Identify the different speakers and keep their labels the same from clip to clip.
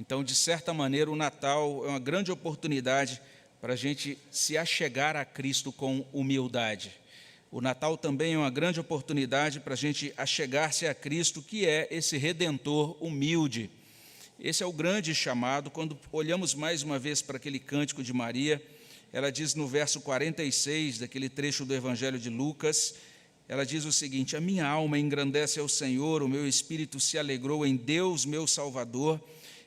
Speaker 1: Então, de certa maneira, o Natal é uma grande oportunidade para a gente se achegar a Cristo com humildade. O Natal também é uma grande oportunidade para a gente achegar-se a Cristo, que é esse Redentor humilde. Esse é o grande chamado. Quando olhamos mais uma vez para aquele cântico de Maria, ela diz no verso 46, daquele trecho do Evangelho de Lucas, ela diz o seguinte: a minha alma engrandece ao Senhor, o meu espírito se alegrou em Deus, meu Salvador.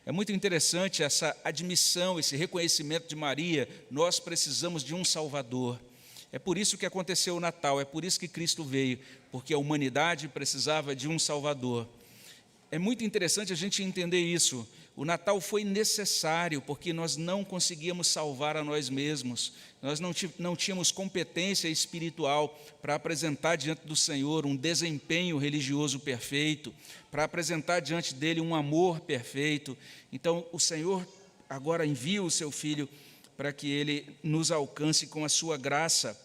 Speaker 1: É muito interessante essa admissão, esse reconhecimento de Maria. Nós precisamos de um Salvador. É por isso que aconteceu o Natal, é por isso que Cristo veio, porque a humanidade precisava de um Salvador. É muito interessante a gente entender isso. O Natal foi necessário, porque nós não conseguíamos salvar a nós mesmos. Nós não tínhamos competência espiritual para apresentar diante do Senhor um desempenho religioso perfeito, para apresentar diante dele um amor perfeito. Então, o Senhor agora envia o seu Filho para que ele nos alcance com a sua graça.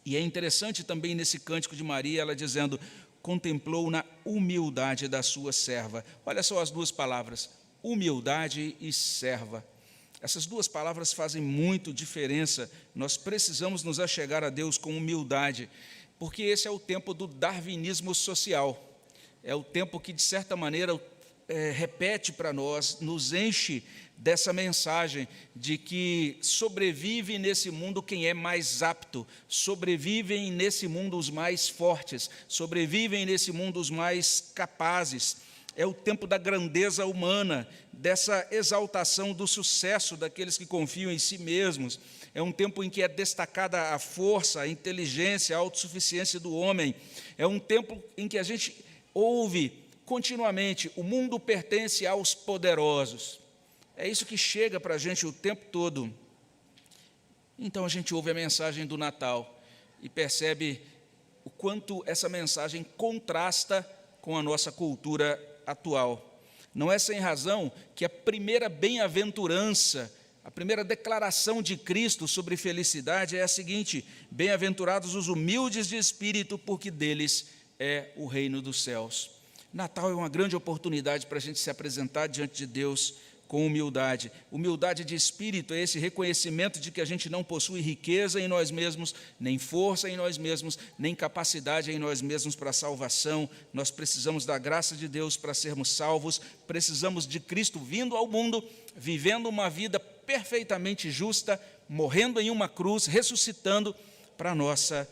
Speaker 1: E é interessante também nesse cântico de Maria, ela dizendo: contemplou na humildade da sua serva. Olha só as duas palavras, humildade e serva. Essas duas palavras fazem muito diferença. Nós precisamos nos achegar a Deus com humildade, porque esse é o tempo do darwinismo social. É o tempo que, de certa maneira, repete para nós, nos enche dessa mensagem de que sobrevive nesse mundo quem é mais apto, sobrevivem nesse mundo os mais fortes, sobrevivem nesse mundo os mais capazes. É o tempo da grandeza humana, dessa exaltação do sucesso daqueles que confiam em si mesmos. É um tempo em que é destacada a força, a inteligência, a autossuficiência do homem. É um tempo em que a gente ouve continuamente: o mundo pertence aos poderosos. É isso que chega para a gente o tempo todo. Então a gente ouve a mensagem do Natal e percebe o quanto essa mensagem contrasta com a nossa cultura atual. Não é sem razão que a primeira bem-aventurança, a primeira declaração de Cristo sobre felicidade é a seguinte: bem-aventurados os humildes de espírito, porque deles é o reino dos céus. Natal é uma grande oportunidade para a gente se apresentar diante de Deus com humildade. Humildade de espírito é esse reconhecimento de que a gente não possui riqueza em nós mesmos, nem força em nós mesmos, nem capacidade em nós mesmos para a salvação. Nós precisamos da graça de Deus para sermos salvos, precisamos de Cristo vindo ao mundo, vivendo uma vida perfeitamente justa, morrendo em uma cruz, ressuscitando para a nossa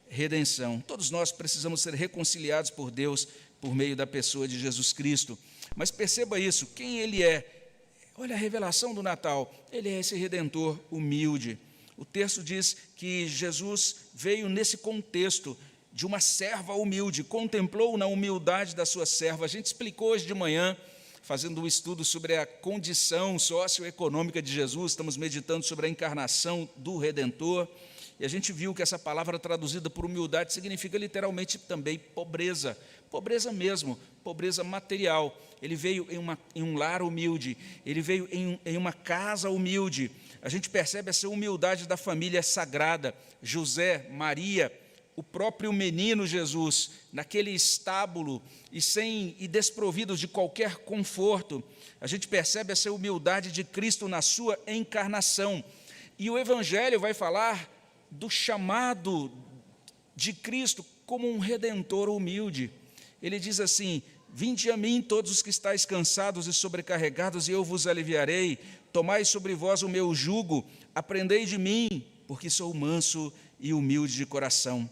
Speaker 1: redenção. Todos nós precisamos ser reconciliados por Deus por meio da pessoa de Jesus Cristo. Mas perceba isso, quem Ele é? Olha a revelação do Natal, Ele é esse Redentor humilde. O texto diz que Jesus veio nesse contexto de uma serva humilde, contemplou na humildade da sua serva. A gente explicou hoje de manhã, fazendo um estudo sobre a condição socioeconômica de Jesus, estamos meditando sobre a encarnação do Redentor, e a gente viu que essa palavra traduzida por humildade significa literalmente também pobreza, pobreza mesmo, pobreza material. Ele veio em um lar humilde, ele veio em uma casa humilde. A gente percebe essa humildade da família sagrada, José, Maria, o próprio menino Jesus, naquele estábulo e desprovidos de qualquer conforto. A gente percebe essa humildade de Cristo na sua encarnação. E o Evangelho vai falar do chamado de Cristo como um Redentor humilde. Ele diz assim: vinde a mim todos os que estáis cansados e sobrecarregados, e eu vos aliviarei. Tomai sobre vós o meu jugo, aprendei de mim, porque sou manso e humilde de coração,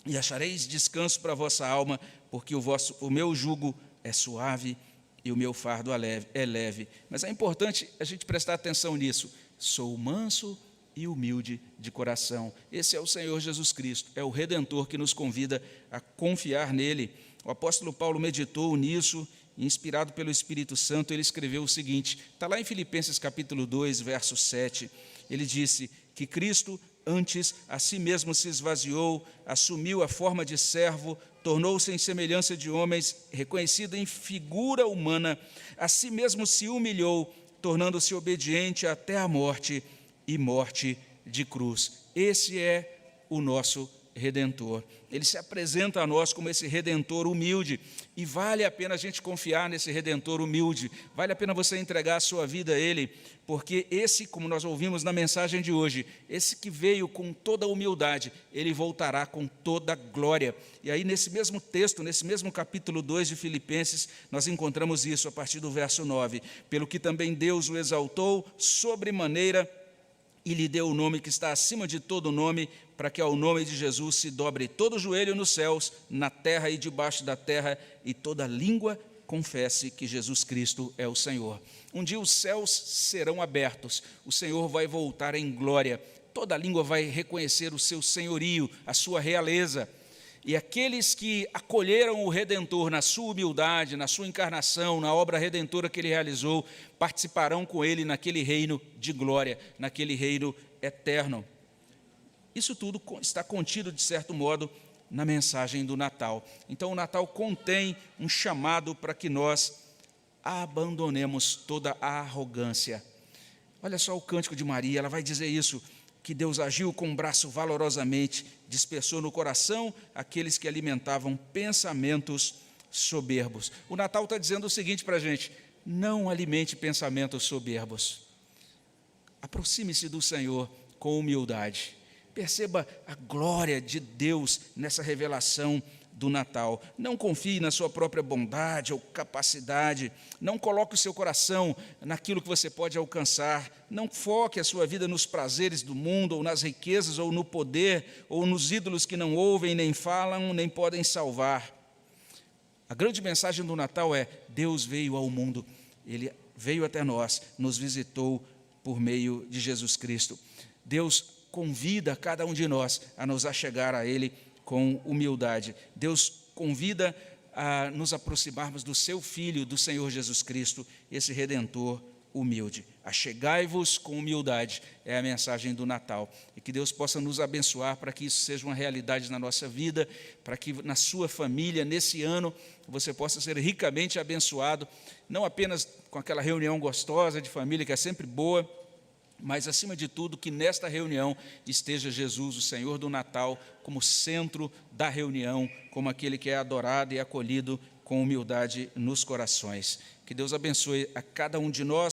Speaker 1: e achareis descanso para a vossa alma, porque o meu jugo é suave e o meu fardo é leve. Mas é importante a gente prestar atenção nisso. Sou manso e humilde de coração. Esse é o Senhor Jesus Cristo, é o Redentor que nos convida a confiar nele. O apóstolo Paulo meditou nisso, inspirado pelo Espírito Santo, ele escreveu o seguinte, está lá em Filipenses capítulo 2, verso 7, ele disse que Cristo antes a si mesmo se esvaziou, assumiu a forma de servo, tornou-se em semelhança de homens, reconhecido em figura humana, a si mesmo se humilhou, tornando-se obediente até a morte e morte de cruz. Esse é o nosso Redentor. Ele se apresenta a nós como esse Redentor humilde, e vale a pena a gente confiar nesse Redentor humilde, vale a pena você entregar a sua vida a Ele, porque esse, como nós ouvimos na mensagem de hoje, esse que veio com toda a humildade, Ele voltará com toda a glória. E aí nesse mesmo texto, nesse mesmo capítulo 2 de Filipenses, nós encontramos isso a partir do verso 9, pelo que também Deus o exaltou sobremaneira, e lhe deu o nome que está acima de todo nome, para que ao nome de Jesus se dobre todo o joelho nos céus, na terra e debaixo da terra, e toda língua confesse que Jesus Cristo é o Senhor. Um dia os céus serão abertos, o Senhor vai voltar em glória, toda língua vai reconhecer o seu senhorio, a sua realeza, e aqueles que acolheram o Redentor na sua humildade, na sua encarnação, na obra redentora que Ele realizou, participarão com Ele naquele reino de glória, naquele reino eterno. Isso tudo está contido, de certo modo, na mensagem do Natal. Então, o Natal contém um chamado para que nós abandonemos toda a arrogância. Olha só o cântico de Maria, ela vai dizer isso, que Deus agiu com o braço valorosamente, dispersou no coração aqueles que alimentavam pensamentos soberbos. O Natal está dizendo o seguinte para a gente: não alimente pensamentos soberbos. Aproxime-se do Senhor com humildade. Perceba a glória de Deus nessa revelação do Natal. Não confie na sua própria bondade ou capacidade. Não coloque o seu coração naquilo que você pode alcançar. Não foque a sua vida nos prazeres do mundo, ou nas riquezas, ou no poder, ou nos ídolos que não ouvem, nem falam, nem podem salvar. A grande mensagem do Natal é: Deus veio ao mundo. Ele veio até nós, nos visitou por meio de Jesus Cristo. Deus convida cada um de nós a nos achegar a Ele com humildade. Deus convida a nos aproximarmos do seu Filho, do Senhor Jesus Cristo, esse Redentor humilde. Achegai-vos com humildade, é a mensagem do Natal. E que Deus possa nos abençoar para que isso seja uma realidade na nossa vida, para que na sua família, nesse ano, você possa ser ricamente abençoado, não apenas com aquela reunião gostosa de família, que é sempre boa, mas, acima de tudo, que nesta reunião esteja Jesus, o Senhor do Natal, como centro da reunião, como aquele que é adorado e acolhido com humildade nos corações. Que Deus abençoe a cada um de nós.